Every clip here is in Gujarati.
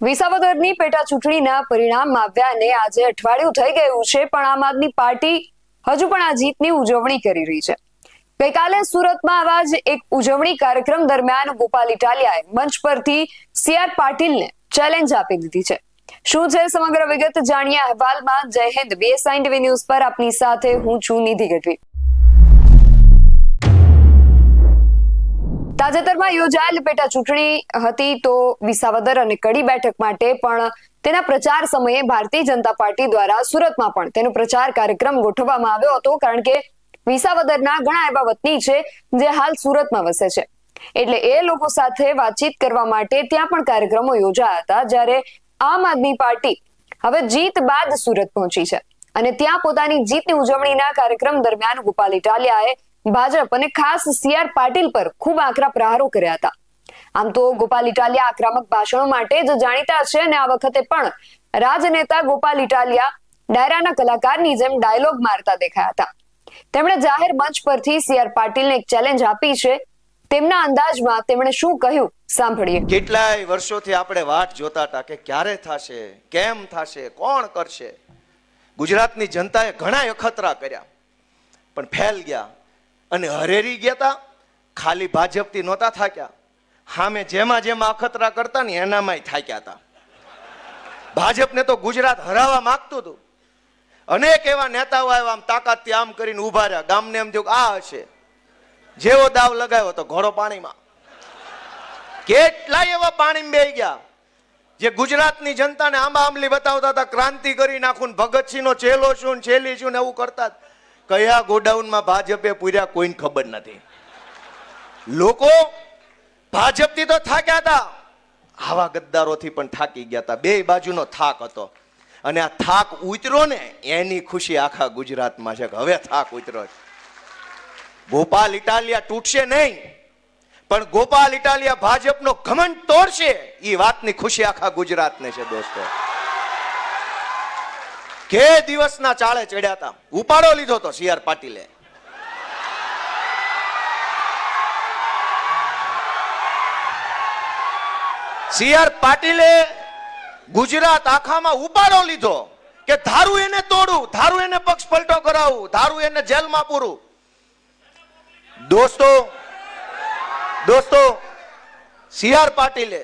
વિસાવદરની પેટા ચૂંટણીના પરિણામ આવ્યાને આજે અઠવાડિયું થઈ ગયું છે, પણ આમ આદમી પાર્ટી હજુ પણ આ જીતની ઉજવણી કરી રહી છે. ગઈકાલે સુરતમાં આવા જ એક ઉજવણી કાર્યક્રમ દરમિયાન ગોપાલ ઇટાલિયાએ મંચ પરથી CR પાટીલને ચેલેન્જ આપી દીધી છે. શું છે સમગ્ર વિગત જાણીએ અહેવાલમાં. જય હિન્દ. BSI TV ન્યૂઝ પર આપની સાથે હું છું નિધિ ગઢવી. તાજેતરમાં યોજાયેલ પેટા ચૂંટણી હતી તો વિસાવદર અને કડી બેઠક માટે પણ તેના પ્રચાર સમયે ભારતીય જનતા પાર્ટી દ્વારા સુરતમાં પણ તેનો પ્રચાર કાર્યક્રમ ગોઠવવામાં આવ્યો હતો, કારણ કે વિસાવદરના ઘણા એવા વતની છે જે હાલ સુરતમાં વસે છે, એટલે એ લોકો સાથે વાતચીત કરવા માટે ત્યાં પણ કાર્યક્રમો યોજાયા હતા. જ્યારે આમ આદમી પાર્ટી હવે જીત બાદ સુરત પહોંચી છે અને ત્યાં પોતાની જીતની ઉજવણીના કાર્યક્રમ દરમિયાન ગોપાલ ઇટાલિયાએ ભાજપ અને ખાસ CR પાટીલ પર ખૂબ આકરા પ્રહારો કર્યા હતા. આમ તો ગોપાલ ઇટાલિયા આક્રમક ભાષણો માટે જ જાણીતા છે અને આ વખતે પણ રાજનેતા ગોપાલ ઇટાલિયા ડાયરાના કલાકારની જેમ ડાયલોગ મારતા દેખાયા હતા. તેમણે જાહેર મંચ પરથી CR પાટીલને એક ચેલેન્જ આપી છે. તેમના અંદાજમાં તેમણે શું કહ્યું સાંભળીએ. કેટલાય વર્ષોથી આપણે વાટ જોતા હતા કે ક્યારે થશે, કેમ થશે, કોણ કરશે. ગુજરાતની જનતાએ ઘણા અખતરા કર્યા પણ ફેલ ગયા અને હરેરી ગયા હતા. ખાલી ભાજપથી નહોતા થાક્યા, સામે જેમાં જેમાં અખતરા કરતા ને એનામાંય થાક્યા હતા. ભાજપને તો ગુજરાત હરાવવા માંગતું હતું. અનેક એવા નેતાઓ આવ્યા, આમ તાકાતથી આમ કરીને ઉભા રહ્યા. ગામને એમ થયું આ હશે. જેવો દાવ લગાવ્યો તો ઘોડો પાણીમાં. કેટલાય એવા પાણીમાં બેહી ગયા જે ગુજરાતની જનતાને આંબા આંબલી બતાવતા હતા. ક્રાંતિ કરી નાખું, ભગતસિંહનો ચેલો શું, છેલી શું ને એવું કરતા. કયા ગોડાઉનમાં ભાજપે પૂર્યા કોઈને ખબર નથી. લોકો ભાજપથી તો થાક્યા હતા, આવા ગદ્દારોથી પણ થાકી ગયા હતા. બે બાજુનો થાક હતો અને આ થાક ઉતર્યો ને એની ખુશી આખા ગુજરાતમાં છે કે હવે થાક ઉતર્યો. ગોપાલ ઇટાલિયા તૂટશે નહીં, પણ ગોપાલ ઇટાલિયા ભાજપનો ઘમંડ તોડશે, એ વાતની ખુશી આખા ગુજરાતને છે દોસ્તો. કે દિવસના ચાળે ચડ્યા હતા, ઉપાડો લીધો તો CR પાટીલે. CR પાટીલે ગુજરાત આખામાં ઉપાડો લીધો કે ધારું એને તોડું, ધારું એને પક્ષ પલટો કરાવું, ધારું એને જેલમાં પૂરું. દોસ્તો CR પાટીલે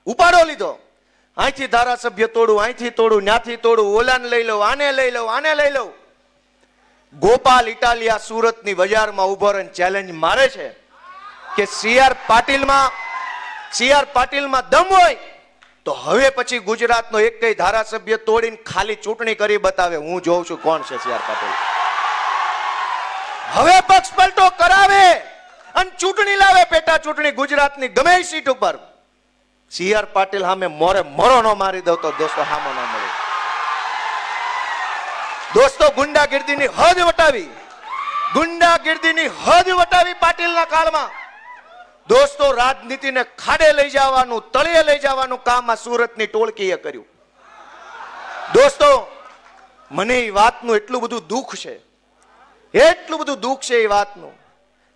ઉપાડો લીધો. અહીંથી ધારાસભ્ય તોડું, અહીંથી તોડું, ન્યાથી તોડું, ઓલાને લઈ લઉં, આને લઈ લઉં, આને લઈ લઉં. ગોપાલ ઇટાલિયા સુરતની બજારમાં ઉભો રહીને ચેલેન્જ મારે છે કે CR પાટીલમાં દમ હોય તો હવે પછી ગુજરાતનો એક કઈ ધારાસભ્ય તોડીને ખાલી ચૂંટણી કરી બતાવે. હું જોઉં છું કોણ છે CR પાટીલ. હવે પક્ષ પલટો કરાવે અને ચૂંટણી લાવે, પેટા ચૂંટણી ગુજરાતની ગમે સીટ ઉપર. CR પાટીલ સામે મોરે મોરો નો મારી દઉં તો દોસ્તો સામો ના મળે. દોસ્તો ગુંડાગીર્દીની હદ વટાવી પાટીલના કાળમાં. દોસ્તો રાજનીતિને ખાડે લઈ જવાનું, તળિયે લઈ જવાનું કામ આ સુરતની ટોળકીએ કર્યું. દોસ્તો મને એ વાતનું એટલું બધું દુઃખ છે એ વાતનું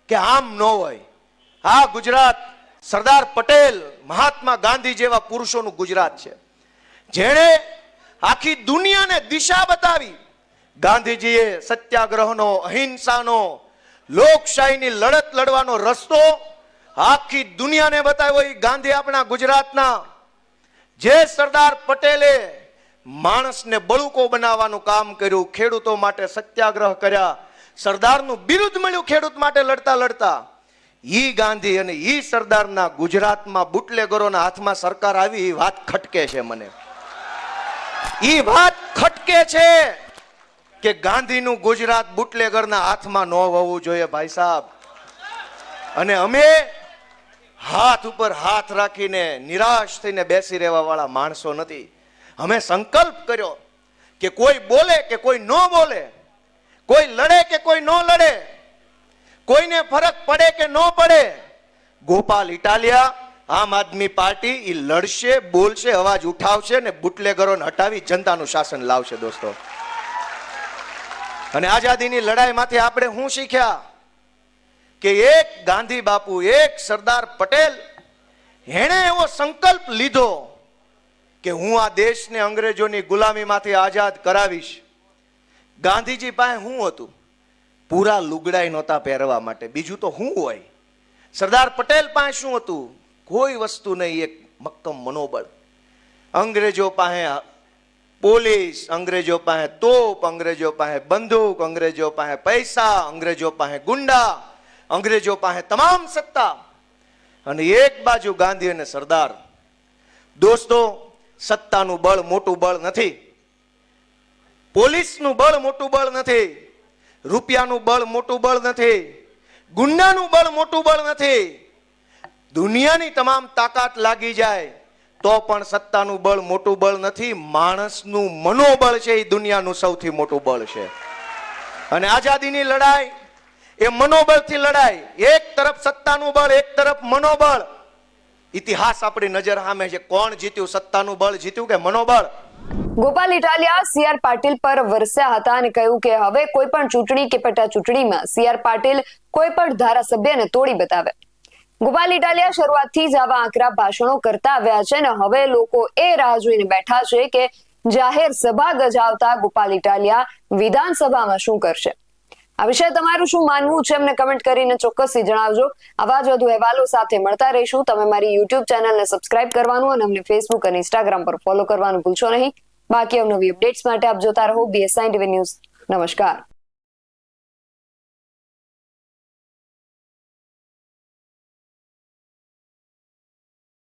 કે આમ ન હોય. આ ગુજરાત સરદાર પટેલ, મહાત્મા ગાંધી જેવા પુરુષોનું ગુજરાત છે, જેણે આખી દુનિયાને દિશા બતાવી. ગાંધીજીએ સત્યાગ્રહનો, અહિંસાનો, લોકશાહીની લડત લડવાનો રસ્તો આખી દુનિયાને બતાવ્યો. એ ગાંધી આપણા ગુજરાતના. જે સરદાર પટેલે માણસને બળુકો બનાવવાનું કામ કર્યું, ખેડૂતો માટે સત્યાગ્રહ કર્યા, સરદારનું બિરુદ મળ્યું ખેડૂત માટે લડતા લડતા. ઈ ગાંધી અને ઈ સરદારના ગુજરાતમાં બુટલેગરોના હાથમાં સરકાર આવી, એ વાત ખટકે છે મને. ઈ વાત ખટકે છે કે ગાંધીનું ગુજરાત બુટલેગરના હાથમાં ન હોવું જોઈએ ભાઈ સાહેબ. અને અમે હાથ ઉપર હાથ રાખીને નિરાશ થઈને બેસી રહેવા વાળા માણસો નથી. અમે સંકલ્પ કર્યો કે કોઈ બોલે કે કોઈ ન બોલે, કોઈ લડે કે કોઈ ન લડે, કોઈને ફરક પડે કે ન પડે, ગોપાલ ઇટાલિયા આમ આદમી પાર્ટી એ લડશે, બોલશે, અવાજ ઉઠાવશે ને બુટલેગરોને હટાવી જનતાનું શાસન લાવશે દોસ્તો. અને આઝાદીની લડાઈમાંથી આપણે શું શીખ્યા કે એક ગાંધી બાપુ, એક સરદાર પટેલ, એણે એવો સંકલ્પ લીધો કે હું આ દેશને અંગ્રેજોની ગુલામીમાંથી આઝાદ કરાવીશ. ગાંધીજી પાસે શું હતું? પૂરા લુગડાઈ નહોતા પહેરવા માટે, બીજું તો શું હોય? સરદાર પટેલ પાસે શું હતું? કોઈ વસ્તુ નહીં, એક મક્કમ મનોબળ. અંગ્રેજો પાસે પોલીસ, અંગ્રેજો પાસે તોપ, અંગ્રેજો પાસે બંદૂક, અંગ્રેજો પાસે પૈસા, અંગ્રેજો પાસે ગુંડા, અંગ્રેજો પાસે તમામ સત્તા, અને એક બાજુ ગાંધી અને સરદાર. દોસ્તો, સત્તાનું બળ મોટું બળ નથી, પોલીસનું બળ મોટું બળ નથી, રૂપિયાનું બળ મોટું બળ નથી, ગુંડાનું બળ મોટું બળ નથી. દુનિયાની તમામ તાકાત લાગી જાય તો પણ સત્તાનું બળ મોટું બળ નથી. માણસનું મનોબળ છે એ દુનિયાનું સૌથી મોટું બળ છે. અને આઝાદીની લડાઈ એ મનોબળથી લડાઈ. એક તરફ સત્તાનું બળ, એક તરફ મનોબળ. ઇતિહાસ આપણી નજર સામે છે. કોણ જીત્યું? સત્તાનું બળ જીત્યું કે મનોબળ? ગોપાલ ઇટાલિયા CR પાટીલ પર વરસ્યા હતા અને કહ્યું કે હવે કોઈ પણ ચૂંટણી કે પેટા ચૂંટણીમાં CR પાટીલ કોઈ પણ ધારાસભ્યને તોડી બતાવે. ગોપાલ ઇટાલિયા શરૂઆતથી જ આવા આકરા ભાષણો કરતા આવ્યા છે અને હવે લોકો એ રાહ જોઈને બેઠા છે કે જાહેર સભા ગજાવતા ગોપાલ ઇટાલિયા વિધાનસભામાં શું કરશે. આ વિશે તમારું શું માનવું છે અમને કમેન્ટ કરીને ચોક્કસથી જણાવજો. આવા જ વધુ અહેવાલો સાથે મળતા રહીશું. તમે મારી YouTube ચેનલને સબસ્ક્રાઇબ કરવાનું અને અમને Facebook અને Instagram પર ફોલો કરવાનું ભૂલશો નહીં. બાકી અવનવી અપડેટ્સ માટે આપ જોતા રહો BSI TV ન્યૂઝ. નમસ્કાર.